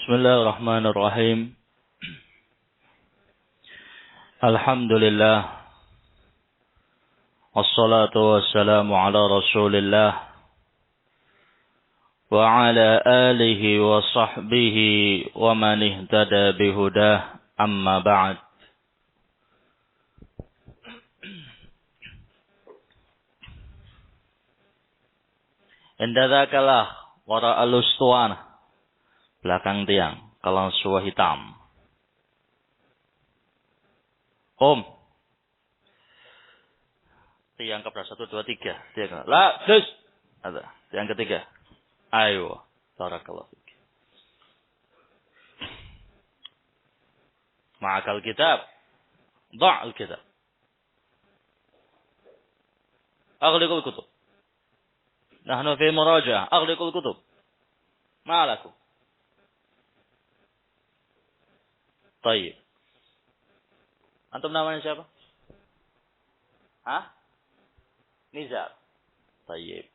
Bismillahirrahmanirrahim. Alhamdulillah. Wassalatu wassalamu ala Rasulillah wa ala alihi wa sahbihi wa man ihtada bihudah, amma ba'd. Inda dzakalah wara al-ustuwan, belakang tiang, kalau suah hitam. Tiang keberapa? 1, 2, 3. Tiang. La, dus. Ada. Tiang ketiga. Ayo. Barakallahu fik. Ma'akal kitab. Da'al kitab. Aghliqul kutub. Nahnu fi murajaah. Aghliqul kutub. Ma'alakum. Tayyib. Antum namanya siapa? Hah? Nizar. Tayyib.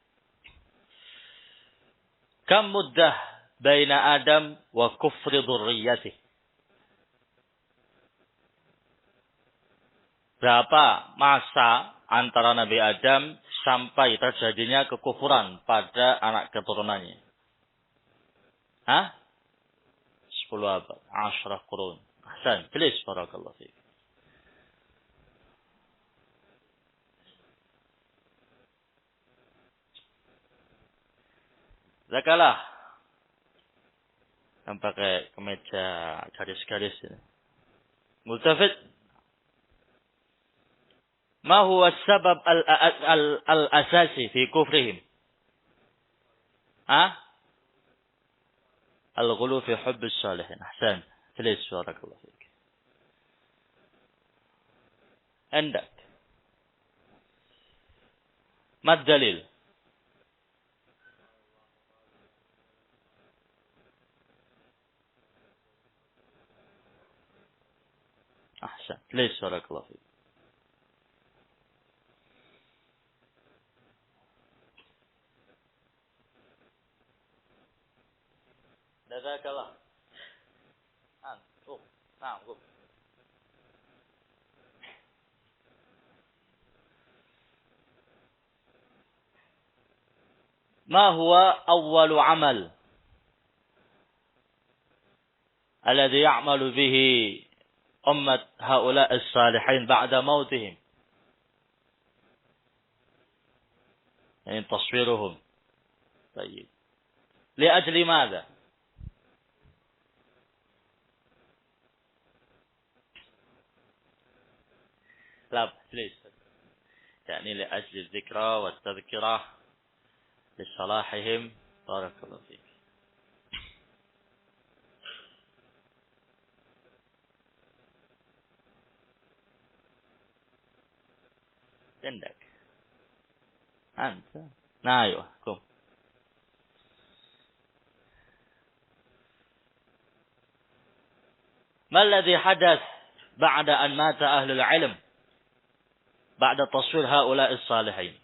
Kam muddah baina Adam wa kufri dhurriyyatih. Berapa masa antara Nabi Adam sampai terjadinya kekufuran pada anak keturunannya? Hah? 10 abad. 10 qurun. Ahsan. Please, barakallahu fiik. Zakalah. Yang pakai kemeja garis-garis ini. Multafid. Ma huwa sabab al-asasi fi kufrihim? Ha? Al-ghulu fi hubbis salihin. Ahsan. Please, barakallahu fiik. Andak. Ma dalil? Ahsan. Please, barakallahu fiik. Jazakallah. Nah, ما هو أول عمل الذي يعمل به أمة هؤلاء الصالحين بعد موتهم؟ يعني تصويرهم. طيب. لأجل ماذا؟ لا ليش؟ يعني لأجل الذكرى والتذكرة لصلاحهم. بارك الله فيك. عندك أنت. أيوة قم. ما الذي حدث بعد أن مات أهل العلم بعد تصوير هؤلاء الصالحين؟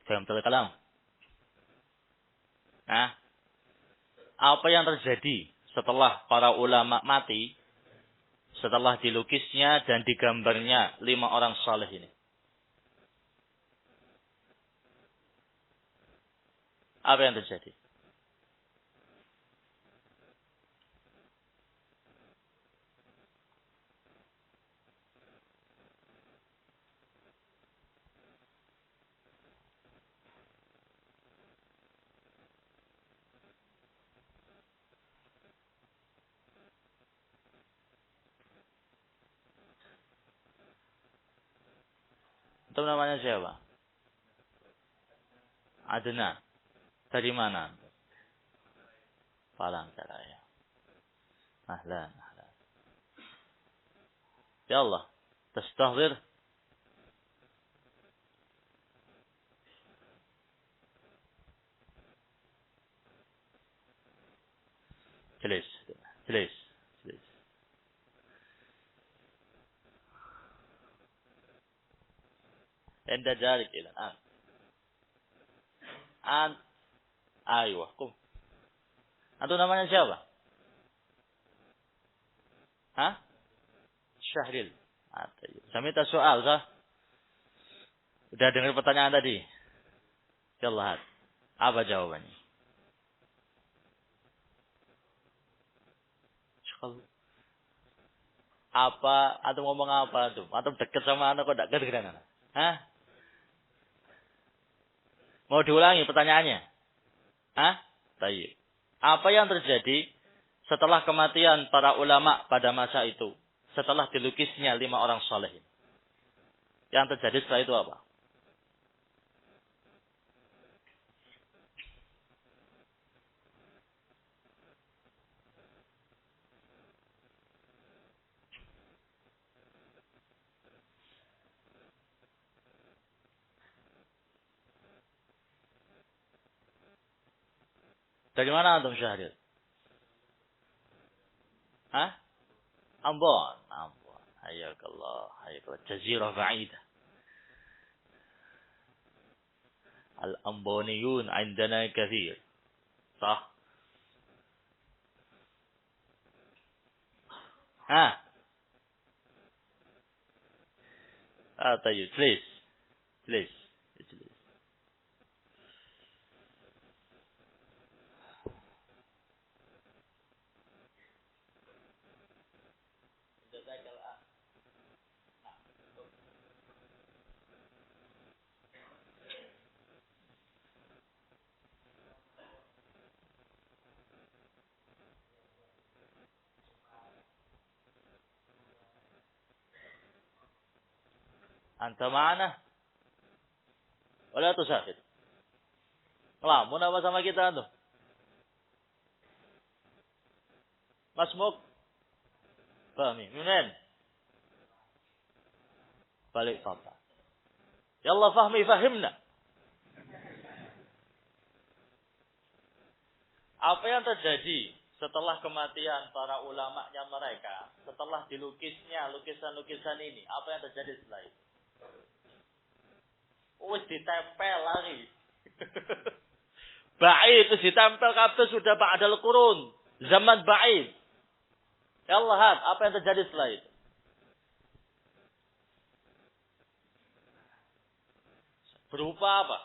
Faham kalam? Nah, apa yang terjadi setelah para ulama mati, setelah dilukisnya dan digambarnya 5 orang saleh ini? Apa yang terjadi? Itu namanya siapa? Adnan. Dari mana? Palangkaraya. Ahlan. Ya Allah. Tastahdir. Jelis. Please. Please. Anda jalik ilan. Aywa. Kum. Antum namanya siapa? Hah? Syahril. Saya minta soal, sah. Udah dengar pertanyaan tadi? Yallah. Apa jawabannya? Apa? Antum ngomong apa antum? Antum deket sama anak kok tidak kedengeran anak? Hah? Mau diulangi pertanyaannya? Hah? Baik. Apa yang terjadi setelah kematian para ulama pada masa itu? Setelah dilukisnya 5 orang saleh. Yang terjadi setelah itu apa? Dari mana antum Syahril? Hah? Ambon. Ambon. Hayakallah. Hayakallah. Jazirah ba'idah. Al-Amboniyun indana kathir. Sah? Hah? Tayyib. Please. Please. Anta ma'ana? Wala tusafir. Ngelamun apa sama kita antum? Masmuk? Fahmi. Minen? Balik papa. Ya Allah fahmi fahimna. Apa yang terjadi setelah kematian para ulamanya mereka? Setelah dilukisnya lukisan-lukisan ini. Apa yang terjadi setelah itu? Wis ditempel lagi. Ba'id itu ditempel kabeh sudah ba'dal qurun. Zaman ba'id. Ya Allah, apa yang terjadi setelah itu? Berupa apa?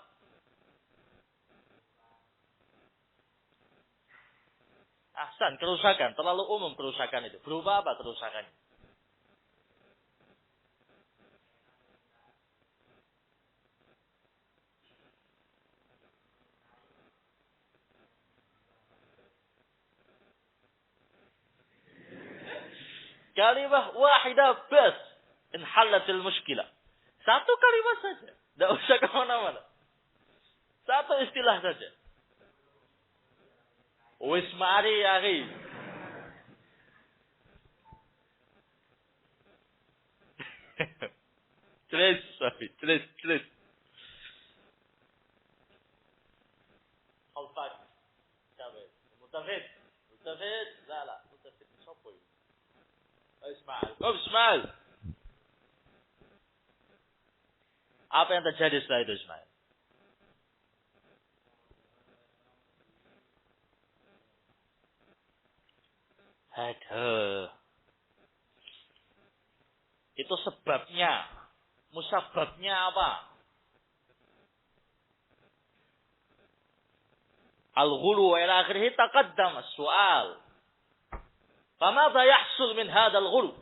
Ahsan, kerusakan. Terlalu umum kerusakan itu. Berupa apa kerusakannya? Kalimah wahidah bas. Inhalatil muskilah. Satu kalimat saja. Tidak usah kemana-mana. Satu istilah saja. Wis mari ya akhi. Tulis, Safi. Tulis. Khalfak. Kabel. Mutafid. La. Mutafid. Sopoy. Ismail. Apa yang terjadi setelah itu, Ismail? Aduh. Itu sebabnya. Musababnya apa? Al-ghulu wa ila akhirih taqaddam as-su'al. Famadha yahsul min hadzal ghulu?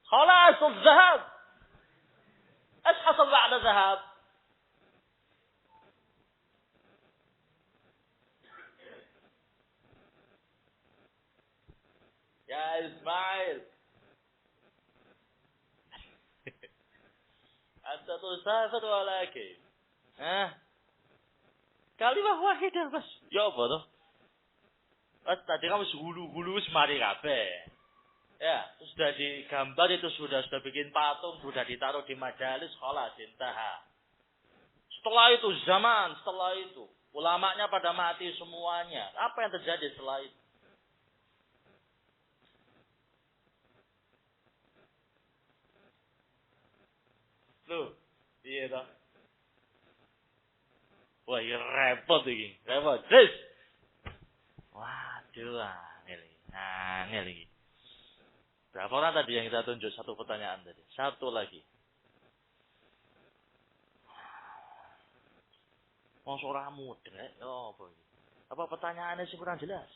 خلاص الذهاب. ايش حصل بعد الذهاب؟ يا إسماعيل أنت تسافر ولكن kalimah wahidah bas. Ya apa tuh? Tadi kamu hulu semari kabeh. Ya, sudah digambar itu sudah bikin patung, sudah ditaruh di majalis, khalas intaha. Setelah itu zaman, setelah itu ulamanya pada mati semuanya. Apa yang terjadi setelah itu? Loh, iya toh. Wah, ini repot ini. Repot. Terus. Waduh, angel ini. Berapa orang tadi yang kita tunjuk? Satu pertanyaan tadi. Satu lagi. Mau seorang muda. Oh, boy. Apa pertanyaannya sih kurang jelas?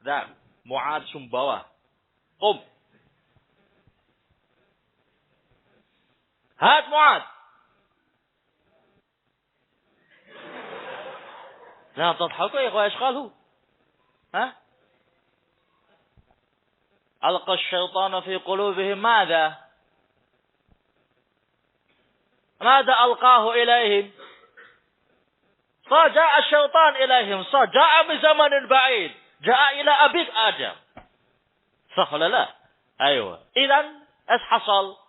Dah. Mu'ad Sumbawa. Qum. Hat Mu'ad. لا تضحكوا يا إخوة، إشغاله. ها؟ ألقى الشيطان في قلوبهم ماذا؟ ماذا ألقاه إليهم؟ فجاء الشيطان إليهم، جاء من زمن بعيد، جاء إلى أبيك آدم. صح ولا لا؟ أيوة. إذن إيش حصل؟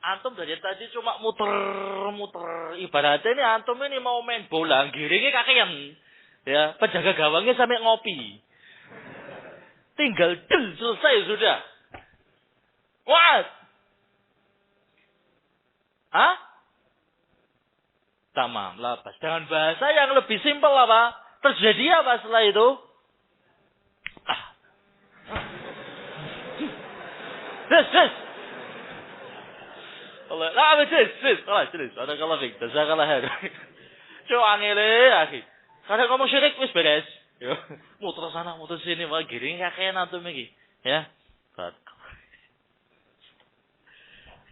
Antum dari tadi cuma muter-muter. Ibaratnya ini antum ini mau main bola, giringnya kakean. Ya, penjaga gawangnya sampai ngopi. Tinggal del, selesai sudah. What? Hah? Tamam, lapas. Dengan bahasa yang lebih simpel apa? Terjadi apa setelah itu? Des. Allah, lah betul. Salah, jelas. Ada kalau fik, jazakallah khair. Coba angele, akhi. Kada ngomong syirik wis beres. Yo, muter sana, muter sini, wah giring kakean antum iki. Ya.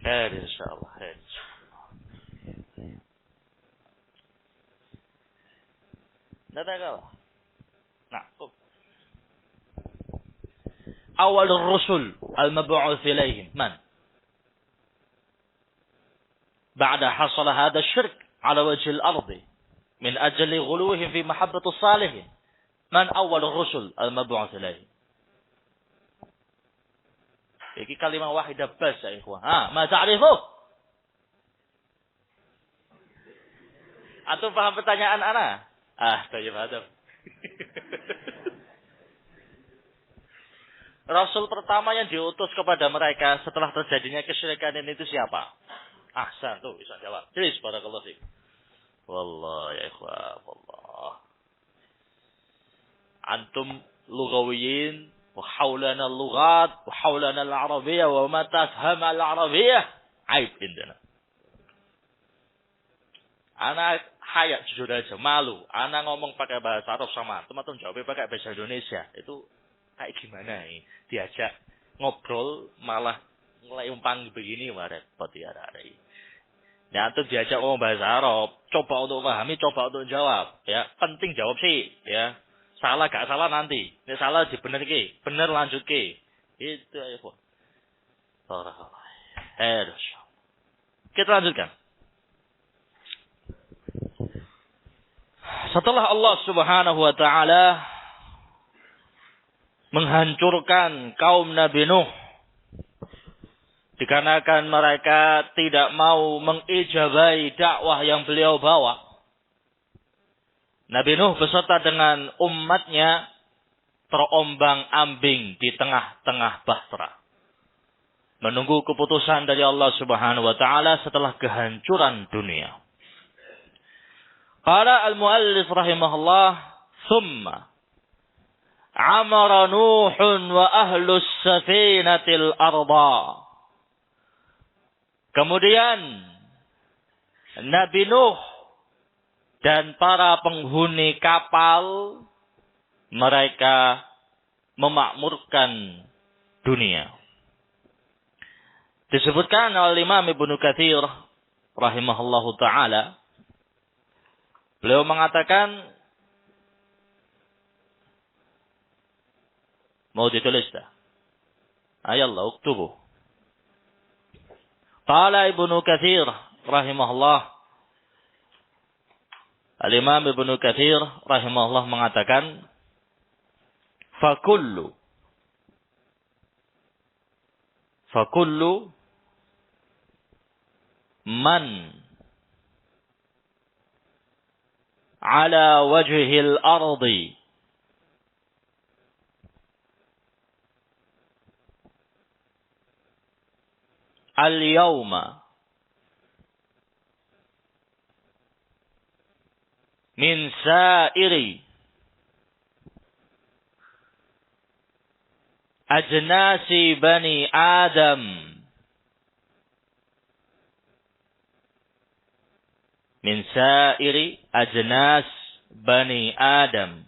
Insyaallah. Nada. Nah, awal ar-rusul al-mab'uts ilaihim man? بعد حصل هذا الشرك على وجه الأرض من أجل غلوهم في محبة الصالحين من أول الرسل المبعوث إليه. Ini kalimat wahidah bas ya ikhwan. Ma ta'rifu? Antum paham pertanyaan ana? Tayyib hadam. Rasul pertama yang diutus kepada mereka setelah terjadinya kesyirikan ini itu siapa? Ahsan tuh bisa jawab. Jelas barakallahu fiik. Wallah ya ikhwan, wallah. Antum lughawiyin wa haulana al-lughat wa haulana al-arabiyyah wa ma tafham al-arabiyyah aib indana. Anak hayat jujur aja malu. Anak ngomong pakai bahasa Arab sama teman-teman jawabnya pakai bahasa Indonesia. Itu kayak gimana ini? Diajak ngobrol malah mulai umpang begini repot ya hari. Ya antum diajak ngomong bahasa Arab, coba untuk pahami, coba untuk jawab. Ya penting jawab sih. Ya salah gak salah nanti. Ini salah dibenerke, bener lanjut ke. Itu ya kok. Kita lanjutkan. Setelah Allah Subhanahu wa taala menghancurkan kaum Nabi Nuh dikarenakan mereka tidak mau mengijabai dakwah yang beliau bawa. Nabi Nuh beserta dengan umatnya terombang-ambing di tengah-tengah bahtera. Menunggu keputusan dari Allah Subhanahu wa taala setelah kehancuran dunia. Qala al-muallif rahimahullah, "Tsumma amara Nuhun wa ahlus safinatil arda." Kemudian Nabi Nuh dan para penghuni kapal mereka memakmurkan dunia. Disebutkan oleh Imam Ibnu Katsir rahimahullahu taala, beliau mengatakan Mau ditulis dah. Ayallah, uktubu. Qala Ibnu Katsir rahimahullah. Al-Imam Ibnu Katsir rahimahullah mengatakan, Fakullu man ala wajhil ardi al-yawma min sa'iri ajnasi bani Adam min sa'iri ajnas bani Adam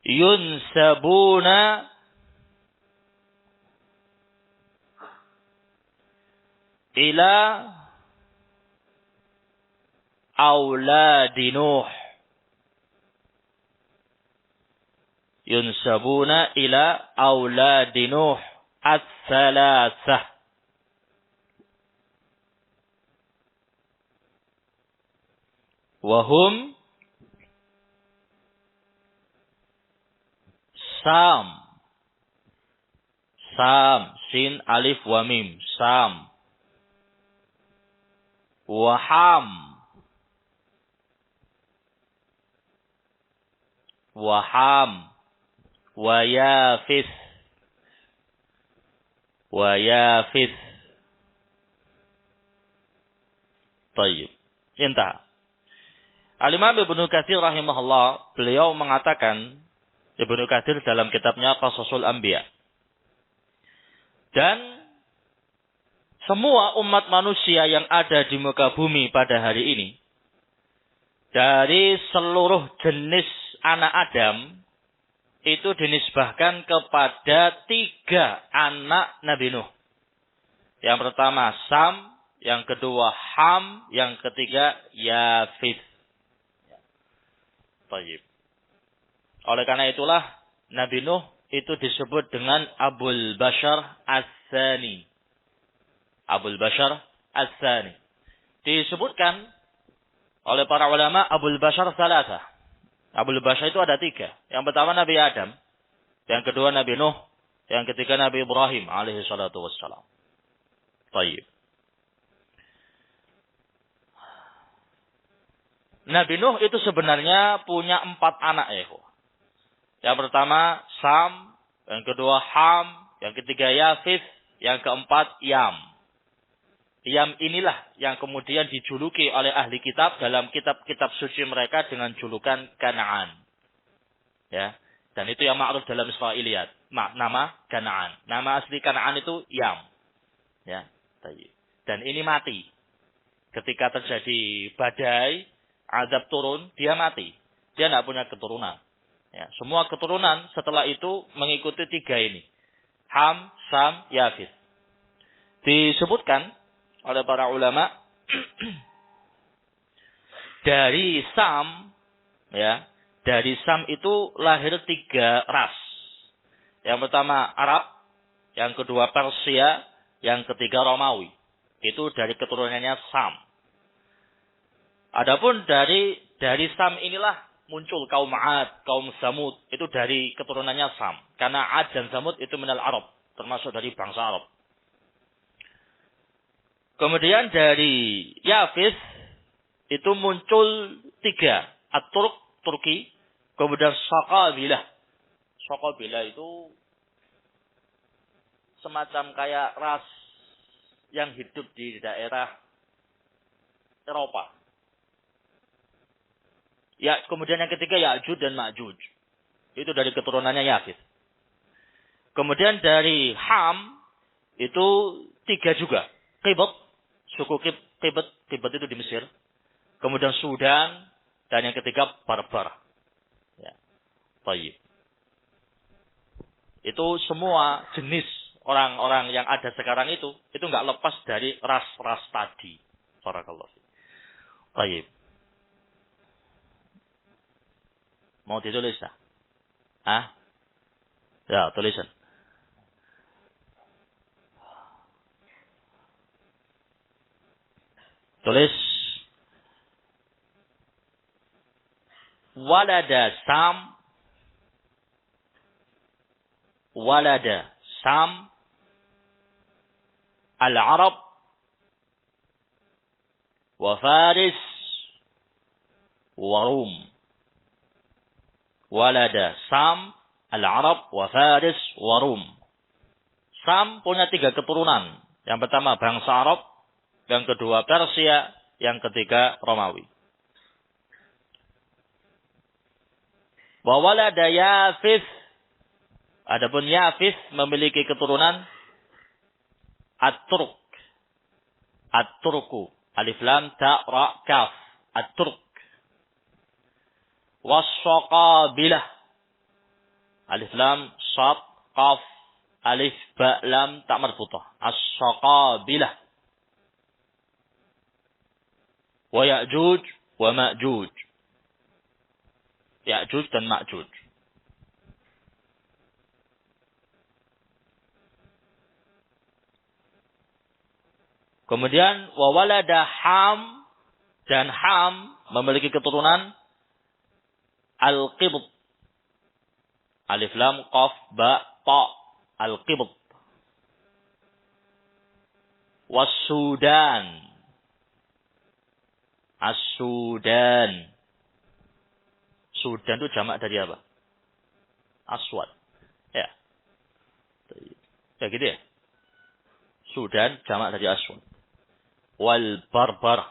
yunsabuna ila auladi Nuh yunsabuna ila auladi Nuh ats-tsalatsah wa hum Sam sin alif wa mim Sam wa Ham wa Yafis Tayyib. Intah. Al-Imam Ibnu Katsir rahimahullah, beliau mengatakan, Ibnu Katsir dalam kitabnya Qasasul Anbiya, dan semua umat manusia yang ada di muka bumi pada hari ini, dari seluruh jenis anak Adam, itu dinisbahkan kepada 3 anak Nabi Nuh. Yang pertama Sam, yang kedua Ham, yang ketiga Yafis. Tayyib. Oleh karena itulah Nabi Nuh itu disebut dengan Abul Bashar As-Tsani. Abul Bashar As-Tsani. Disebutkan oleh para ulama Abul Bashar Salasah. Abul Bashar itu ada 3. Yang pertama Nabi Adam, yang kedua Nabi Nuh, yang ketiga Nabi Ibrahim alaihi salatu wassalam. Tayyib. Nabi Nuh itu sebenarnya punya 4 anak ya. Yang pertama Sam, yang kedua Ham, yang ketiga Yafis, yang keempat Yam. Yam inilah yang kemudian dijuluki oleh ahli kitab dalam kitab-kitab suci mereka dengan julukan Kanaan. Ya, dan itu yang ma'ruf dalam Israiliyat. Nama Kanaan. Nama asli Kanaan itu Yam. Ya, dan ini mati. Ketika terjadi badai, azab turun, dia mati. Dia tidak punya keturunan. Ya, semua keturunan setelah itu mengikuti 3 ini. Ham, Sam, Yafis. Disebutkan oleh para ulama dari Sam, ya, dari Sam itu lahir 3 ras. Yang pertama Arab, yang kedua Persia, yang ketiga Romawi. Itu dari keturunannya Sam. Adapun dari Sam inilah muncul kaum Ad, kaum Samud. Itu dari keturunannya Sam. Karena Ad dan Samud itu minal Arab, termasuk dari bangsa Arab. Kemudian dari Yafis itu muncul 3. At-Turk, Turki. Kemudian Saqabilah. Saqabilah itu semacam kayak ras yang hidup di daerah Eropa. Ya, kemudian yang ketiga Ya'juj dan Ma'juj. Itu dari keturunannya Yafis. Kemudian dari Ham itu 3 juga. Qibط, suku Qibط itu di Mesir. Kemudian Sudan dan yang ketiga Barbar. Ya. Tayyib. Itu semua jenis orang-orang yang ada sekarang itu enggak lepas dari ras-ras tadi. Barakallahu fiik. Tayyib. Mau ditulis dah? Ah? Ya, tulisan. Tulis. Walada Sam al-Arab wa Faris wa Rum. Walada Sam al-Arab wa Faris wa Rum. Sam punya 3 keturunan. Yang pertama bangsa Arab, yang kedua Persia, yang ketiga Romawi. Wa walada Yafis. Adapun Yafis memiliki keturunan At-Turk. At-Turku. Alif lam ta ra kaf. At-Turk. Was-Saqabilah. Alif lam sad qaf alif ba lam ta marbuthah. As-Saqabilah. Wa Ya'juj wa Ma'juj. Ya'juj dan Ma'juj. Kemudian wa walada Ham, dan Ham memiliki keturunan Al-Qibt. Alif lam qaf ba ta Al-Qibt. Was-Sudan. As-Sudan. Sudan itu jamak dari apa? Aswad. Ya. Ya gitu ya. Sudan jamak dari Aswad. Wal Barbar.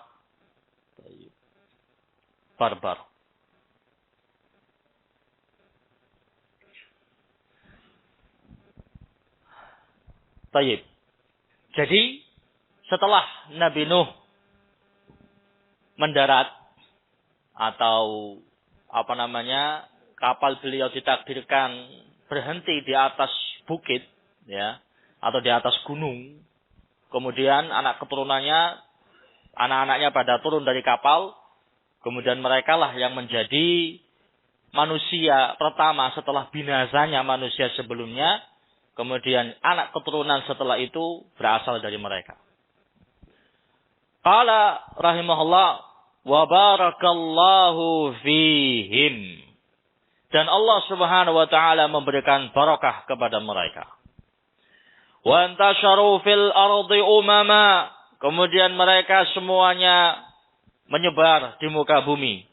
Barbar. Tayyib. Jadi setelah Nabi Nuh mendarat atau kapal beliau ditakdirkan berhenti di atas bukit, ya, atau di atas gunung. Kemudian anak-anaknya pada turun dari kapal. Kemudian mereka lah yang menjadi manusia pertama setelah binasanya manusia sebelumnya. Kemudian anak keturunan setelah itu berasal dari mereka. Qala rahimahullah wa barakallahu fihim. Dan Allah Subhanahu wa taala memberikan barakah kepada mereka. Wa antasharu fil ardi umama. Kemudian mereka semuanya menyebar di muka bumi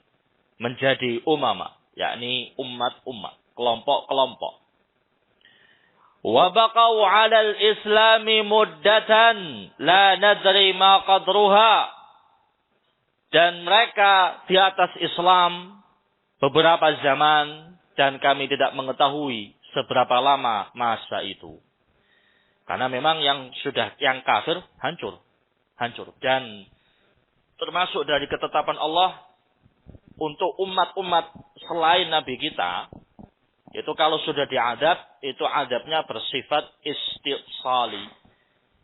menjadi umama, yakni umat-umat, kelompok-kelompok. Wa baqau 'alal islami muddatan la nadri ma qadruha. Dan mereka di atas Islam beberapa zaman dan kami tidak mengetahui seberapa lama masa itu. Karena memang yang kafir hancur. Dan termasuk dari ketetapan Allah untuk umat-umat selain Nabi kita, itu kalau sudah diadab, itu adabnya bersifat istisali.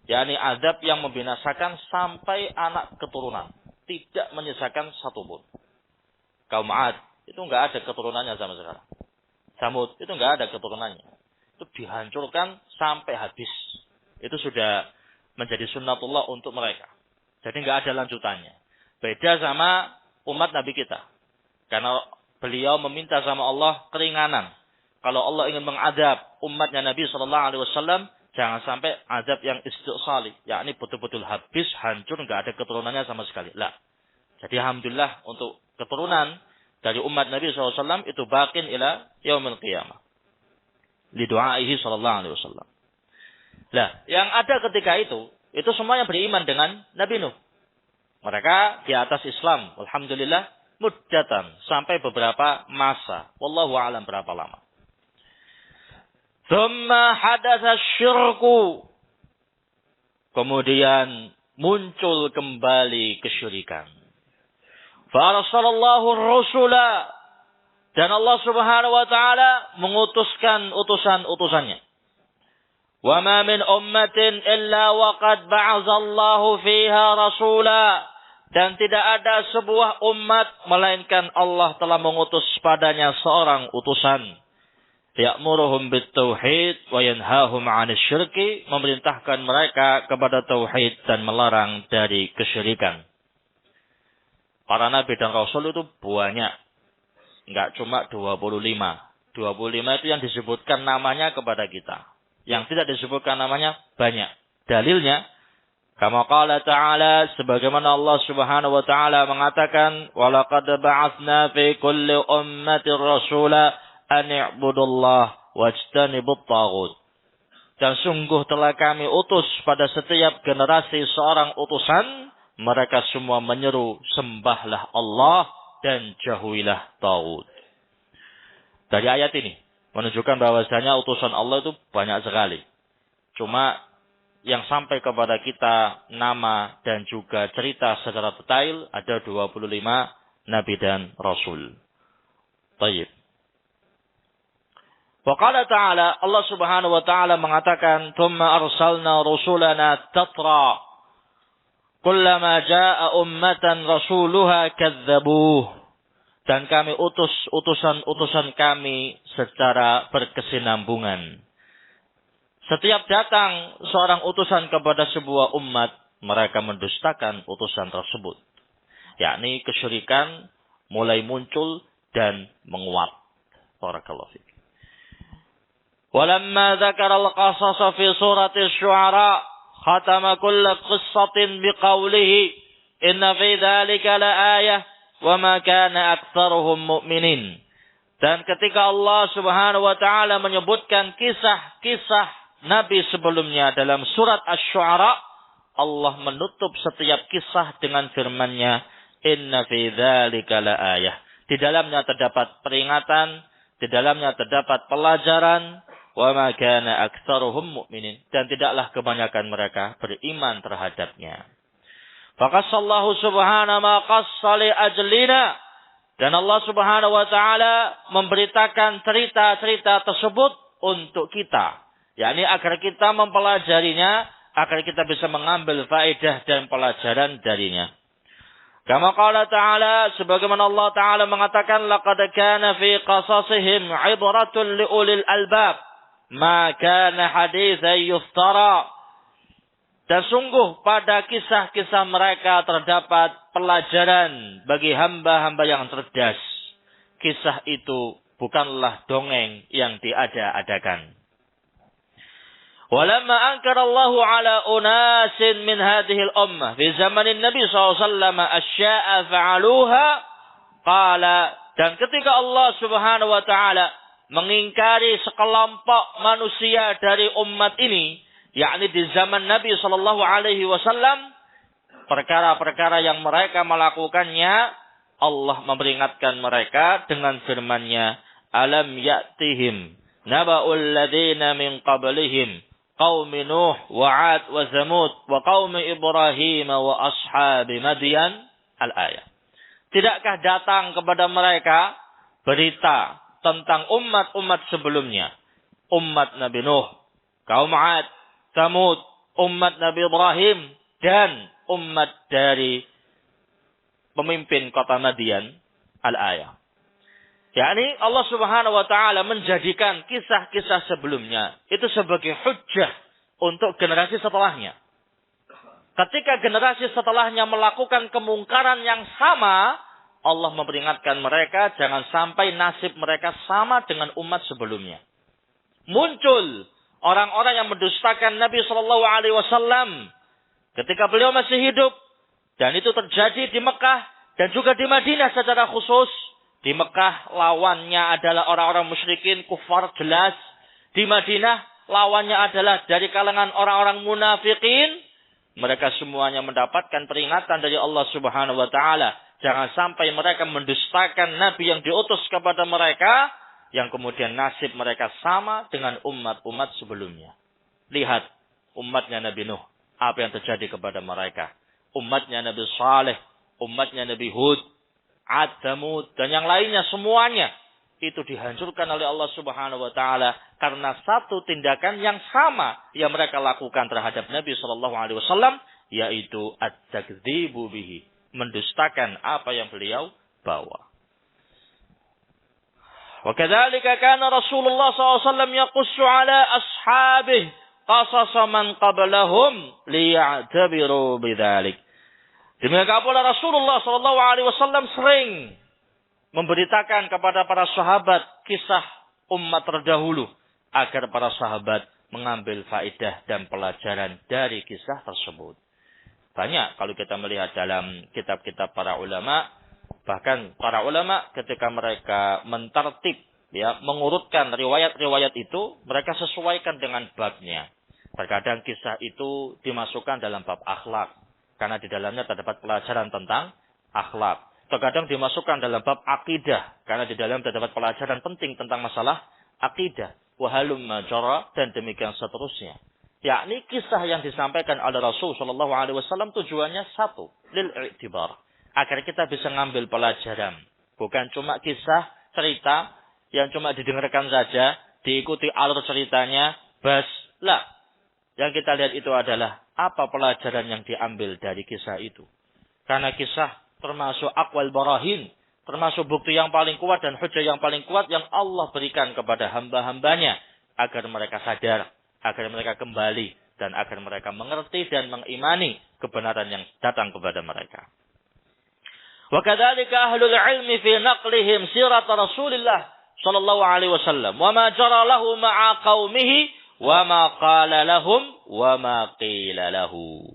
yakni azab yang membinasakan sampai anak keturunan, tidak menyisakan satupun. Kaum Ad itu enggak ada keturunannya sama sekarang. Samud itu enggak ada keturunannya. Itu dihancurkan sampai habis. Itu sudah menjadi sunnatullah untuk mereka. Jadi enggak ada lanjutannya. Beda sama umat Nabi kita. Karena beliau meminta sama Allah keringanan. Kalau Allah ingin mengadab umatnya Nabi SAW, jangan sampai azab yang istisali. Yakni betul-betul habis, hancur, enggak ada keturunannya sama sekali. Lah. Jadi alhamdulillah untuk keturunan dari umat Nabi SAW itu bakin ila yaumil qiyamah. Lidu'aihi SAW. Lah, yang ada ketika itu semuanya beriman dengan Nabi Nuh. Mereka di atas Islam, alhamdulillah, muddatan, sampai beberapa masa. Wallahu a'lam berapa lama. Thumma hadatsa syirku. Kemudian muncul kembali kesyirikan. Fa'arsalallahu rusula. Dan Allah Subhanahu wa taala mengutuskan utusan-utusannya. Wa ma min ummatin illa waqad ba'atsallahu fiha rasula. Dan tidak ada sebuah umat melainkan Allah telah mengutus padanya seorang utusan. Ya'muruhum bit-tauhid wa yanhahum 'anil syirki, memerintahkan mereka kepada tauhid dan melarang dari kesyirikan. Para nabi dan rasul itu banyak. Enggak cuma 25. 25 itu yang disebutkan namanya kepada kita. Yang tidak disebutkan namanya banyak. Dalilnya, kama qala ta'ala, sebagaimana Allah Subhanahu wa taala mengatakan, "Wa laqad ba'atsna fi kulli ummatin rasula an i'budullah wajtanibut taghut." Dan sungguh telah kami utus pada setiap generasi seorang utusan, mereka semua menyeru, sembahlah Allah dan jauhilah taghut. Dari ayat ini menunjukkan bahwasanya utusan Allah itu banyak sekali. Cuma yang sampai kepada kita nama dan juga cerita secara detail ada 25 nabi dan rasul. Baik. Wa qala ta'ala, Allah Subhanahu wa taala mengatakan, "Tsumma arsalna rusulana tatra. Kullama jaa'a ummatan rasuluha kadzdzabuh." Dan kami utus utusan-utusan kami secara berkesinambungan. Setiap datang seorang utusan kepada sebuah umat, mereka mendustakan utusan tersebut. Yakni kesyirikan mulai muncul dan menguat. Barakallahu fiik. Walamma dzakara al-qasasa fi surati asy-syu'ara, khatama kulla qissatin biqaulihi, inna fi dzalika laayah wa ma kana aktsaruhum mu'minin. Dan ketika Allah Subhanahu wa taala menyebutkan kisah-kisah nabi sebelumnya dalam surat Asy-Syu'ara, Allah menutup setiap kisah dengan firman-Nya, inna fi dzalika laayah. Di dalamnya terdapat peringatan, di dalamnya terdapat pelajaran, wa ma kana aktsaruhum mu'minin, dan tidaklah kebanyakan mereka beriman terhadapnya. Faqassallahu subhanahu ma qassali ajlina. Dan Allah Subhanahu wa taala memberitakan cerita-cerita tersebut untuk kita. Yakni agar kita mempelajarinya, agar kita bisa mengambil faedah dan pelajaran darinya. Kama qala ta'ala, sebagaimana Allah taala mengatakan, laqad kana fi qasasihim 'ibratun liulil albab, ma kana haditsan yuftara. Dan sungguh pada kisah-kisah mereka terdapat pelajaran bagi hamba-hamba yang cerdas. Kisah itu bukanlah dongeng yang diada-adakan. Walamma ankara Allah ala unasin min hadhihi al-ummah fi zamanin Nabi SAW asya'a fa'aluha, qala, dan ketika Allah Subhanahu wa taala mengingkari sekelompok manusia dari umat ini, yakni di zaman Nabi sallallahu alaihi wasallam, perkara-perkara yang mereka melakukannya, Allah memperingatkan mereka dengan firman-Nya, alam ya'tihim naba'ul ladzina min qablihim qaumi Nuh wa 'ad wa Tsamud wa qaumi Ibrahim wa ashabi Madyan, al-ayah. Tidakkah datang kepada mereka berita tentang umat-umat sebelumnya, umat Nabi Nuh, kaum 'Ad, Tsamud, umat Nabi Ibrahim, dan umat dari pemimpin kota Madyan, al-ayah. Yakni Allah Subhanahu wa taala menjadikan kisah-kisah sebelumnya itu sebagai hujjah untuk generasi setelahnya. Ketika generasi setelahnya melakukan kemungkaran yang sama, Allah memperingatkan mereka jangan sampai nasib mereka sama dengan umat sebelumnya. Muncul orang-orang yang mendustakan Nabi Shallallahu Alaihi Wasallam ketika beliau masih hidup, dan itu terjadi di Mekah dan juga di Madinah secara khusus. Di Mekah lawannya adalah orang-orang musyrikin kufar jelas. Di Madinah lawannya adalah dari kalangan orang-orang munafikin. Mereka semuanya mendapatkan peringatan dari Allah Subhanahu wa taala. Jangan sampai mereka mendustakan Nabi yang diutus kepada mereka, yang kemudian nasib mereka sama dengan umat-umat sebelumnya. Lihat umatnya Nabi Nuh, apa yang terjadi kepada mereka. Umatnya Nabi Saleh, umatnya Nabi Hud, 'Ad, Tsamud, dan yang lainnya semuanya itu dihancurkan oleh Allah Subhanahu wa taala karena satu tindakan yang sama yang mereka lakukan terhadap Nabi sallallahu alaihi wasallam, yaitu at-takdzibu bihi, mendustakan apa yang beliau bawa. Wa kadzalika kana Rasulullah SAW yaqussu ala ashabihi qasasa man qablahum liya'tabiru bidzalik. Demikian pula Rasulullah SAW sering memberitakan kepada para sahabat kisah umat terdahulu agar para sahabat mengambil faedah dan pelajaran dari kisah tersebut. Banyak kalau kita melihat dalam kitab-kitab para ulama, bahkan para ulama ketika mereka mentertib, mengurutkan riwayat-riwayat itu, mereka sesuaikan dengan babnya. Terkadang kisah itu dimasukkan dalam bab akhlak, karena di dalamnya terdapat pelajaran tentang akhlak. Terkadang dimasukkan dalam bab akidah, karena di dalamnya terdapat pelajaran penting tentang masalah akidah. Wahalum majara, dan demikian seterusnya. Yakni kisah yang disampaikan oleh Rasul Shallallahu Alaihi Wasallam tujuannya satu, lil i'tibar, agar kita bisa ngambil pelajaran. Bukan cuma kisah cerita yang cuma didengarkan saja, diikuti alur ceritanya, bas. Lah, yang kita lihat itu adalah apa pelajaran yang diambil dari kisah itu. Karena kisah termasuk aqwal barahin, termasuk bukti yang paling kuat dan hujah yang paling kuat yang Allah berikan kepada hamba-hambanya agar mereka sadar, agar mereka kembali, dan agar mereka mengerti dan mengimani kebenaran yang datang kepada mereka. Wa kadzalika ahlul ilmi fi naqlihim sirat Rasulillah sallallahu alaihi wasallam wa ma jara lahu ma'a qaumihi wa ma qala lahum wa ma qila lahu.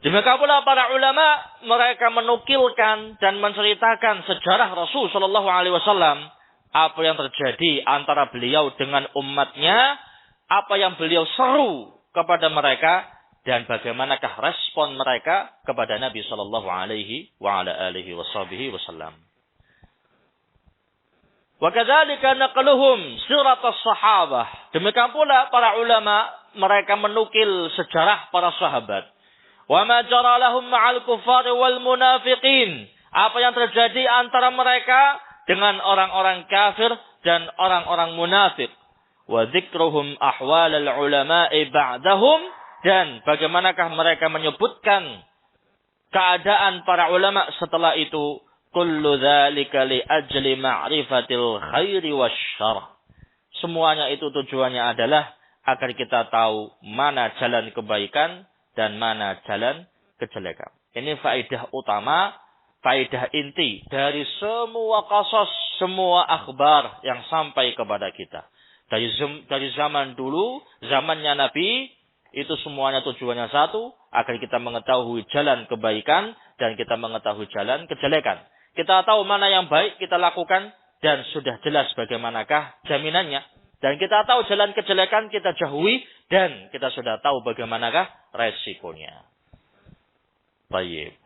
Demikian pula para ulama, mereka menukilkan dan menceritakan sejarah Rasul sallallahu alaihi wasallam, apa yang terjadi antara beliau dengan umatnya, apa yang beliau seru kepada mereka, dan bagaimanakah respon mereka kepada Nabi sallallahu alaihi wa ala alihi wasallam. Wa kadzalika naqluhum sirat as-sahabah. Demikian pula para ulama, mereka menukil sejarah para sahabat. Wa ma jara lahum ma'al kuffar wal munafiqin. Apa yang terjadi antara mereka dengan orang-orang kafir dan orang-orang munafik. Wa dzikruhum ahwal al-ulama'i ba'dahum, dan bagaimanakah mereka menyebutkan keadaan para ulama setelah itu. Kullu dzalika li ajli ma'rifatil khairi wasyarr. Semuanya itu tujuannya adalah agar kita tahu mana jalan kebaikan dan mana jalan kejelekan. Ini faedah utama, faedah inti dari semua qasas, semua akhbar yang sampai kepada kita. Dari zaman dulu, zamannya Nabi, itu semuanya tujuannya satu, agar kita mengetahui jalan kebaikan dan kita mengetahui jalan kejelekan. Kita tahu mana yang baik kita lakukan dan sudah jelas bagaimanakah jaminannya. Dan kita tahu jalan kejelekan kita jauhi dan kita sudah tahu bagaimanakah resikonya. Baik.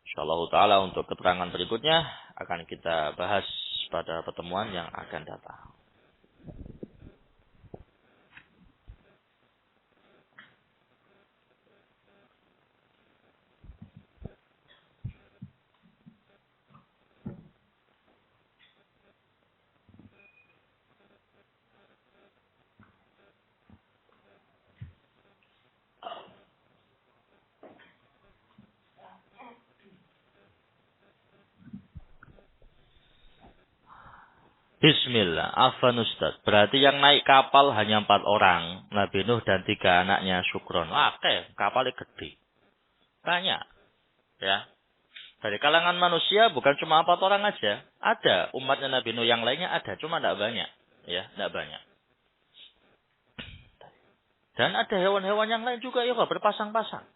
InsyaAllah ta'ala untuk keterangan berikutnya akan kita bahas pada pertemuan yang akan datang. Bismillah, afan Ustaz. Berarti yang naik kapal hanya 4 orang. Nabi Nuh dan 3 anaknya Syukron. Oke, kapalnya gede. Banyak. Ya. Dari kalangan manusia bukan cuma 4 orang aja. Ada umatnya Nabi Nuh yang lainnya ada. Cuma tidak banyak. Ya, tidak banyak. Dan ada hewan-hewan yang lain juga ya berpasang-pasang.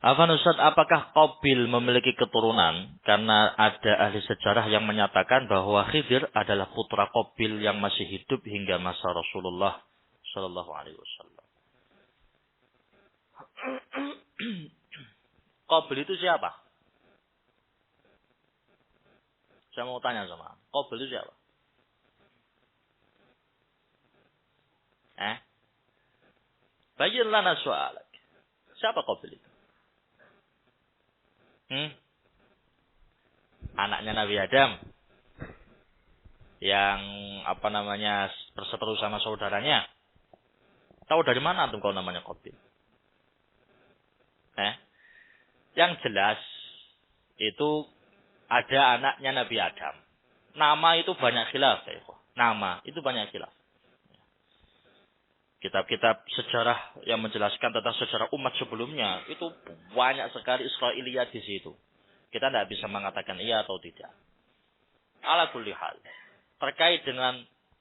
Afan Ustaz, apakah Qabil memiliki keturunan? Karena ada ahli sejarah yang menyatakan bahwa Khidir adalah putra Qabil yang masih hidup hingga masa Rasulullah Sallallahu Alaihi Wasallam. Qabil itu siapa? Saya mau tanya sama Qabil itu siapa? Bayyin lana soalak. Siapa Qabil itu? Anaknya Nabi Adam yang berseteru sama saudaranya. Tahu dari mana antum kalau namanya Qabil? Yang jelas itu ada anaknya Nabi Adam. Nama itu banyak khilaf. Nama itu banyak khilaf. Kitab-kitab sejarah yang menjelaskan tentang sejarah umat sebelumnya itu banyak sekali Israiliyat di situ. Kita tidak bisa mengatakan iya atau tidak. Ala kulli hal. Terkait dengan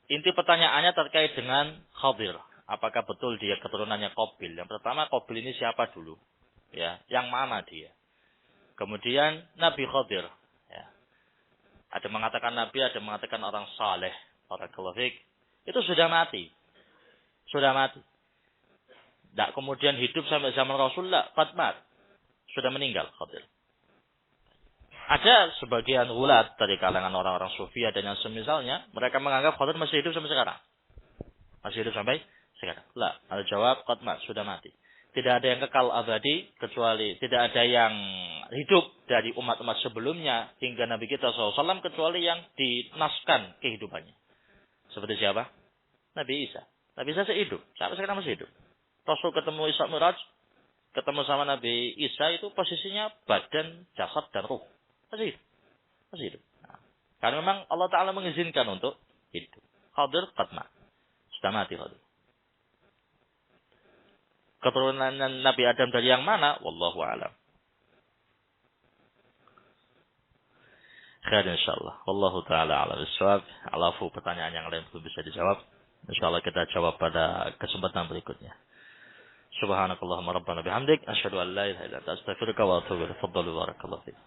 inti pertanyaannya terkait dengan Khadir. Apakah betul dia keturunannya Qabil? Yang pertama, Qabil ini siapa dulu? Ya, yang mana dia? Kemudian Nabi Khadir. Ya. Ada mengatakan Nabi, ada mengatakan orang saleh. Barakallahu fiik. Itu sudah mati. Sudah mati. Tidak kemudian hidup sampai zaman Rasulullah. Qadmat. Sudah meninggal Khadir. Ada sebagian ulat dari kalangan orang-orang Sufia dan yang semisalnya. Mereka menganggap Khadir masih hidup sampai sekarang. Masih hidup sampai sekarang. Lah, ada jawab qadmat, sudah mati. Tidak ada yang kekal abadi kecuali tidak ada yang hidup dari umat-umat sebelumnya hingga Nabi kita SAW kecuali yang dinaskan kehidupannya. Seperti siapa? Nabi Isa. Nabi Isa hidup. Sampai sekarang masih hidup. Rasul ketemu Isra Mi'raj, ketemu sama Nabi Isa itu posisinya badan, jasad dan ruh. Masih hidup. Masih hidup. Nah, karena memang Allah Ta'ala mengizinkan untuk hidup. Khadir qadmat. Sudah mati Khadir. Keturunan Nabi Adam dari yang mana? Wallahu a'lam. Khair insyaallah. Wallahu taala a'lam bissawab. Alafu pertanyaan yang lain belum bisa dijawab. Insyaallah kita jawab pada kesempatan berikutnya. Subhanakallahumma rabbana bihamdik asyhadu an la ilaha illa anta astaghfiruka wa atubu ilaik. Tafadhalu barakallahu fiik.